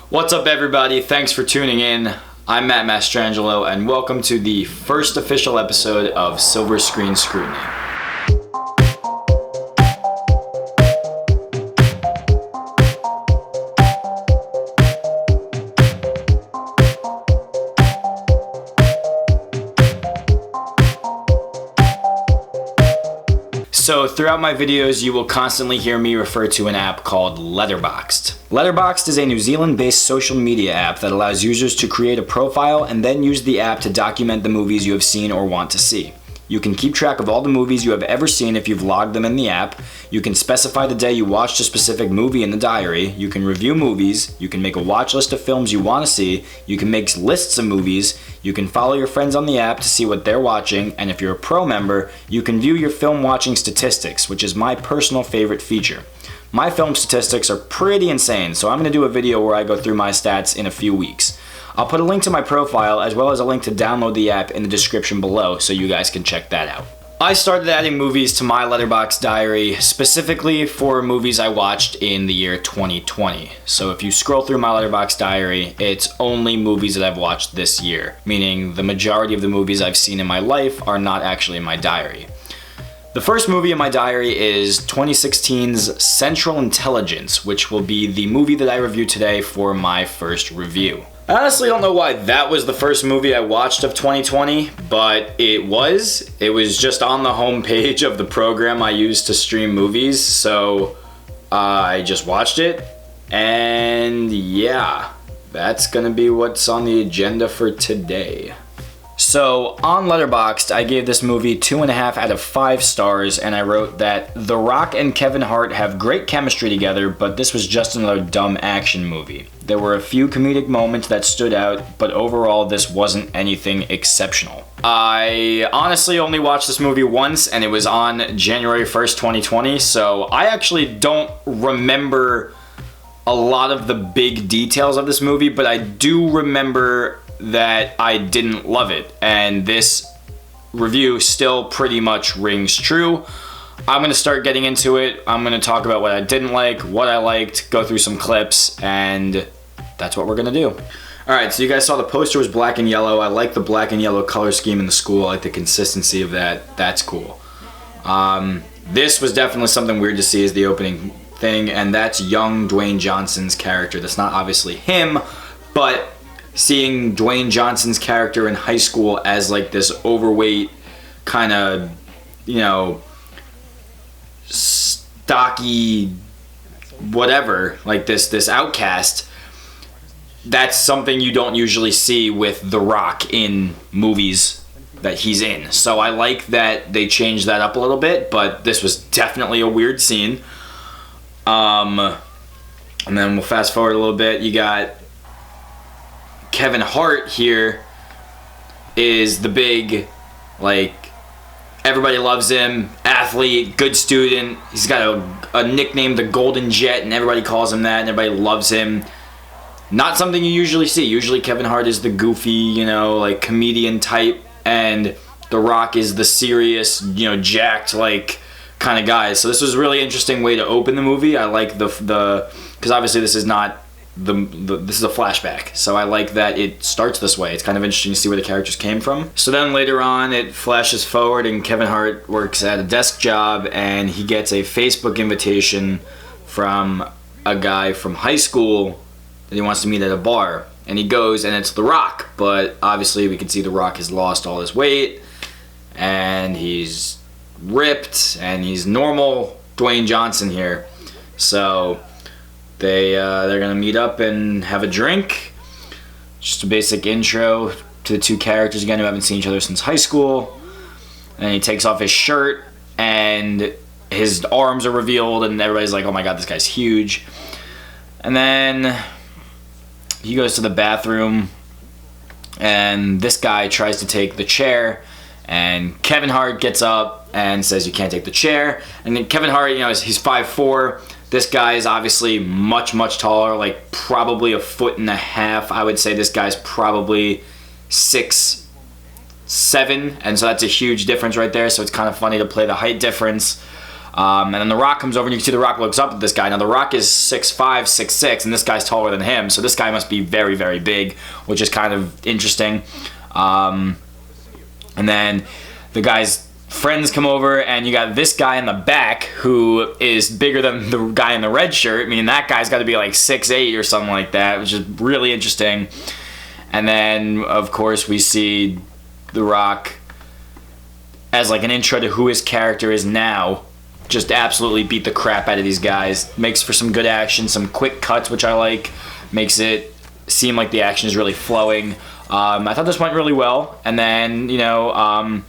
What's up, everybody? Thanks for tuning in. I'm Matt Mastrangelo, and welcome to the first official episode of Silver Screen Scrutiny. So throughout my videos, you will constantly hear me refer to an app called Letterboxd. Letterboxd is a New Zealand-based social media app that allows users to create a profile and then use the app to document the movies you have seen or want to see. You can keep track of all the movies you have ever seen if you've logged them in the app. You can specify the day you watched a specific movie in the diary. You can review movies. You can make a watch list of films you want to see. You can make lists of movies. You can follow your friends on the app to see what they're watching. And if you're a pro member, you can view your film watching statistics, which is my personal favorite feature. My film statistics are pretty insane, so I'm going to do a video where I go through my stats in a few weeks. I'll put a link to my profile as well as a link to download the app in the description below so you guys can check that out. I started adding movies to my Letterboxd diary specifically for movies I watched in the year 2020. So if you scroll through my Letterboxd diary, it's only movies that I've watched this year, meaning the majority of the movies I've seen in my life are not actually in my diary. The first movie in my diary is 2016's Central Intelligence, which will be the movie that I review today for my first review. I honestly don't know why that was the first movie I watched of 2020, but it was. It was just on the home page of the program I use to stream movies, so I just watched it, and yeah, that's gonna be what's on the agenda for today. So, on Letterboxd, I gave this movie 2.5 out of 5 stars, and I wrote that The Rock and Kevin Hart have great chemistry together, but this was just another dumb action movie. There were a few comedic moments that stood out, but overall, this wasn't anything exceptional. I honestly only watched this movie once, and it was on January 1st, 2020, so I actually don't remember a lot of the big details of this movie, but I do remember that I didn't love it, and this review still pretty much rings true. I'm going to start getting into it. I'm going to talk about what I didn't like, what I liked, go through some clips, and that's what we're going to do. Alright, so you guys saw the poster was black and yellow. I like the black and yellow color scheme in the school. I like the consistency of that. That's cool. This was definitely something weird to see as the opening thing, and that's young Dwayne Johnson's character. That's not obviously him, but seeing Dwayne Johnson's character in high school as like this overweight kind of, stocky whatever, like this outcast, that's something you don't usually see with The Rock in movies that he's in. So I like that they changed that up a little bit, but this was definitely a weird scene. And then we'll fast forward a little bit. You got Kevin Hart here is the big, everybody loves him, athlete, good student. He's got a nickname, the Golden Jet, and everybody calls him that, and everybody loves him. Not something you usually see. Usually Kevin Hart is the goofy, comedian type, and The Rock is the serious, jacked, kind of guy. So this was a really interesting way to open the movie. I like because obviously this is not this is a flashback, so I like that it starts this way. It's kind of interesting to see where the characters came from. So then later on it flashes forward and Kevin Hart works at a desk job and he gets a Facebook invitation from a guy from high school that he wants to meet at a bar, and he goes and it's The Rock, but obviously we can see The Rock has lost all his weight and he's ripped and he's normal Dwayne Johnson here. So they're gonna meet up and have a drink. Just a basic intro to the two characters again who haven't seen each other since high school. And he takes off his shirt and his arms are revealed and everybody's like, oh my god, this guy's huge. And then he goes to the bathroom and this guy tries to take the chair and Kevin Hart gets up and says you can't take the chair. And then Kevin Hart, he's 5'4". This guy is obviously much, much taller, probably 1.5 foot. I would say this guy's probably 6'7", and so that's a huge difference right there, so it's kind of funny to play the height difference. And then The Rock comes over and you can see The Rock looks up at this guy. Now The Rock is 6'5", 6'6", and this guy's taller than him. So this guy must be very, very big, which is kind of interesting. And then the guy's friends come over and you got this guy in the back who is bigger than the guy in the red shirt. I mean, that guy's got to be like 6'8" or something like that, which is really interesting. And then, of course, we see The Rock as like an intro to who his character is now. Just absolutely beat the crap out of these guys. Makes for some good action, some quick cuts, which I like. Makes it seem like the action is really flowing. I thought this went really well. And then, you know,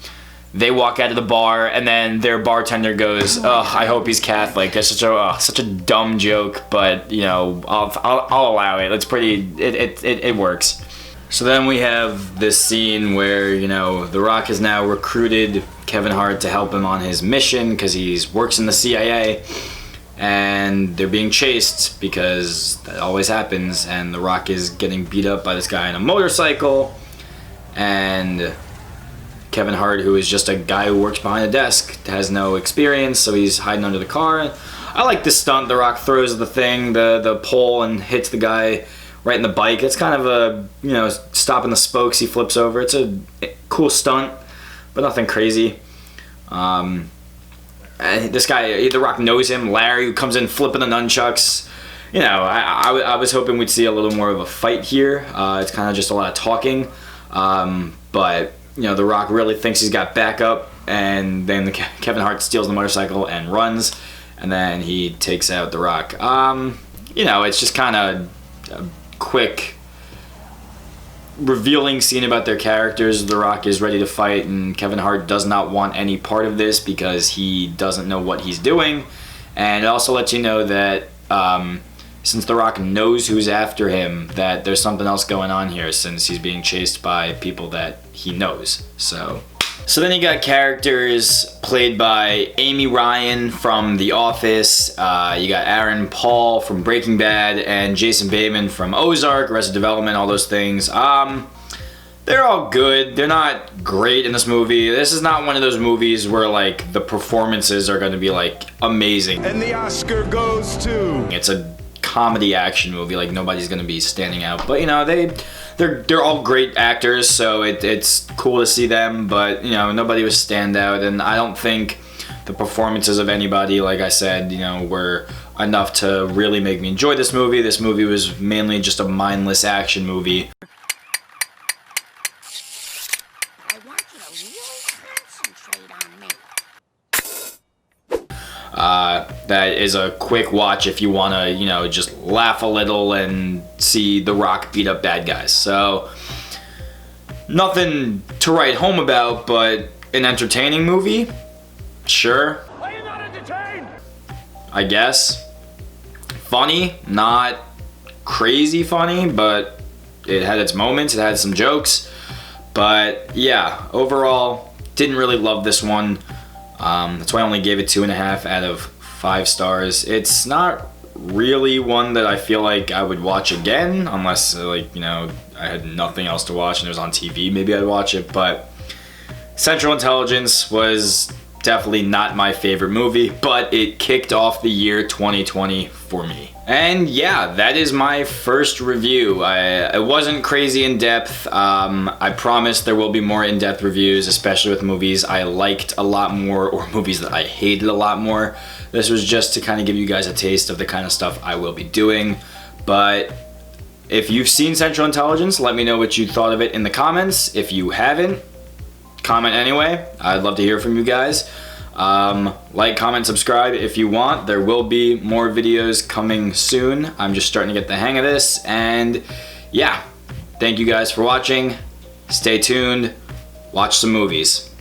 they walk out of the bar, and then their bartender goes, "Oh, I hope he's Catholic." That's such a dumb joke, but you know, I'll allow it. It's pretty. It works. So then we have this scene where, you know, The Rock has now recruited Kevin Hart to help him on his mission because he works in the CIA, and they're being chased because that always happens, and The Rock is getting beat up by this guy on a motorcycle, and Kevin Hart, who is just a guy who works behind a desk, has no experience, so he's hiding under the car. I like this stunt. The Rock throws the thing, the pole, and hits the guy right in the bike. It's kind of a, you know, stopping the spokes, he flips over. It's a cool stunt, but nothing crazy. And this guy, The Rock knows him, Larry, who comes in flipping the nunchucks. You know, I was hoping we'd see a little more of a fight here. It's kind of just a lot of talking. But, you know, The Rock really thinks he's got backup, and then Kevin Hart steals the motorcycle and runs, and then he takes out The Rock. You know, it's just kind of a quick revealing scene about their characters. The Rock is ready to fight, and Kevin Hart does not want any part of this because he doesn't know what he's doing. And it also lets you know that since The Rock knows who's after him, that there's something else going on here since he's being chased by people that he knows. So then you got characters played by Amy Ryan from The Office, you got Aaron Paul from Breaking Bad, and Jason Bateman from Ozark, Arrested Development, all those things. They're all good. They're not great in this movie. This is not one of those movies where like the performances are going to be like amazing. And the Oscar goes to... It's a comedy action movie, like nobody's going to be standing out. But you know, they're all great actors, so it's cool to see them, but you know, nobody was standout, and I don't think the performances of anybody, like I said, you know, were enough to really make me enjoy this movie. This movie was mainly just a mindless action movie. I want you to really concentrate on me. That is a quick watch if you want to, you know, just laugh a little and see The Rock beat up bad guys. So, nothing to write home about, but an entertaining movie? Sure. Are you not entertained? I guess. Funny, not crazy funny, but it had its moments, it had some jokes. But yeah, overall, didn't really love this one. That's why I only gave it 2.5 out of 5 stars. It's not really one that I feel like I would watch again, unless like, you know, I had nothing else to watch and it was on TV, maybe I'd watch it. But Central Intelligence was definitely not my favorite movie, but it kicked off the year 2020 for me. And yeah, that is my first review. It wasn't crazy in depth. I promise there will be more in-depth reviews, especially with movies I liked a lot more or movies that I hated a lot more. This was just to kind of give you guys a taste of the kind of stuff I will be doing. But if you've seen Central Intelligence, let me know what you thought of it in the comments. If you haven't, comment anyway. I'd love to hear from you guys. Like, comment, subscribe if you want. There will be more videos coming soon. I'm just starting to get the hang of this, and yeah, thank you guys for watching. Stay tuned, watch some movies.